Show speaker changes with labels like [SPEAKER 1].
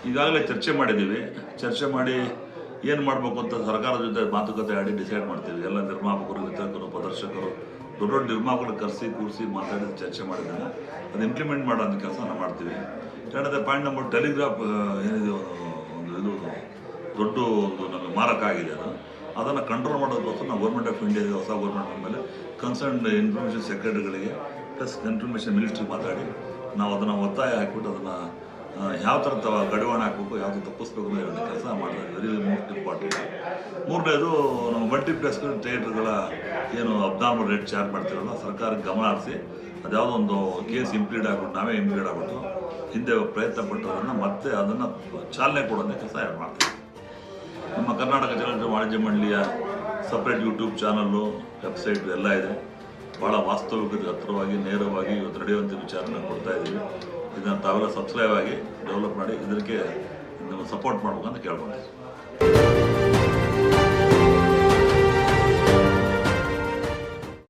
[SPEAKER 1] ಈಗಾಗಲೇ ಚರ್ಚೆ ಮಾಡಿದ್ದೀವಿ. ಚರ್ಚೆ ಮಾಡಿ ಏನು ಮಾಡಬೇಕು ಅಂತ ಸರ್ಕಾರದ ಜೊತೆ ಮಾತುಕತೆ ಆಡಿ ಡಿಸೈಡ್ ಮಾಡ್ತೀವಿ. ಎಲ್ಲ ನಿರ್ಮಾಪಕರು, ವಿತರಕರು, ಪ್ರದರ್ಶಕರು, ದೊಡ್ಡ ದೊಡ್ಡ ನಿರ್ಮಾಪಕರು ಕರೆಸಿ ಕೂರಿಸಿ ಮಾತಾಡಿ ಚರ್ಚೆ ಮಾಡಿದಾಗ ಅದು ಇಂಪ್ಲಿಮೆಂಟ್ ಮಾಡೋಂಥ ಕೆಲಸ ನಾವು ಮಾಡ್ತೀವಿ. ಎರಡನೇ ಪಾಯಿಂಟ್ ನಂಬರ್ ಟೆಲಿಗ್ರಾಫ್ ಏನಿದೆ ಒಂದು ಇದು ದೊಡ್ಡ ಒಂದು ನಮಗೆ ಮಾರಕ ಆಗಿದೆ. ಅದನ್ನು ಕಂಟ್ರೋಲ್ ಮಾಡೋದಕ್ಕೋಸ್ಕರ ನಾವು ಗೌರ್ಮೆಂಟ್ ಆಫ್ ಇಂಡಿಯಾದ ಹೊಸ ಗೌರ್ಮೆಂಟ್ ಮೇಲೆ ಕನ್ಸರ್ನ್ ಇನ್ಫಾರ್ಮೇಷನ್ ಸೆಕ್ರೆಟರಿಗಳಿಗೆ ಪ್ಲಸ್ ಇನ್ಫಾರ್ಮೇಷನ್ ಮಿನಿಸ್ಟ್ರಿಗೆ ಮಾತಾಡಿ ನಾವು ಅದನ್ನು ಒತ್ತಾಯ ಹಾಕಿಬಿಟ್ಟು ಅದನ್ನು ಯಾವ ಥರ ಕಡಿವಾಣ ಹಾಕಬೇಕು, ಯಾವುದು ತಪ್ಪಿಸ್ಬೇಕು ಅನ್ನೋ ಎರಡು ಕೆಲಸ ಮಾಡಿದ್ರೆ ವೆರಿ ಮೋಸ್ಟ್ ಇಂಪಾರ್ಟೆಂಟ್. ಮೂರನೇದು ನಮ್ಮ ಮಲ್ಟಿಪ್ಲೆಕ್ಸ್ ಥಿಯೇಟರ್ಗಳ ಏನು ಅಬ್ನಾರ್ಮಲ್ ರೇಟ್ ಚಾರ್ಜ್ ಮಾಡ್ತಿರಲ್ಲ, ಸರ್ಕಾರಕ್ಕೆ ಗಮನ ಹರಿಸಿ ಅದ್ಯಾವುದೋ ಒಂದು ಕೇಸ್ ಇಂಪ್ಲೀಡ್ ಆಗ್ಬಿಟ್ಟು ನಾವೇ ಇಂಪ್ಲೀಡ್ ಆಗ್ಬಿಟ್ಟು ಹಿಂದೆ ಪ್ರಯತ್ನ ಪಟ್ಟೋದನ್ನು ಮತ್ತೆ ಅದನ್ನು ಚಾಲನೆ ಕೊಡೋಂಥ ಕೆಲಸ ಮಾಡ್ತೀವಿ. ನಮ್ಮ ಕರ್ನಾಟಕ ಚಲನಚಿತ್ರ ವಾಣಿಜ್ಯ ಮಂಡಳಿಯ ಸಪ್ರೇಟ್ ಯೂಟ್ಯೂಬ್ ಚಾನಲ್ಲು, ವೆಬ್ಸೈಟ್ ಎಲ್ಲ ಇದೆ. ಭಾಳ ವಾಸ್ತವಿಕತೆ ಹತ್ತಿರವಾಗಿ ನೇರವಾಗಿ ಇವತ್ತು ನಡೆಯುವಂಥ ವಿಚಾರನ ಕೊಡ್ತಾ ಇದ್ದೀವಿ. ಇದನ್ನು ತಾವೆಲ್ಲ ಸಬ್ಸ್ಕ್ರೈಬ್ ಆಗಿ ಡೆವಲಪ್ ಮಾಡಿ ಇದಕ್ಕೆ ಸಪೋರ್ಟ್ ಮಾಡ್ಬೇಕಂತ ಕೇಳ್ಕೊಳ್ತೀವಿ.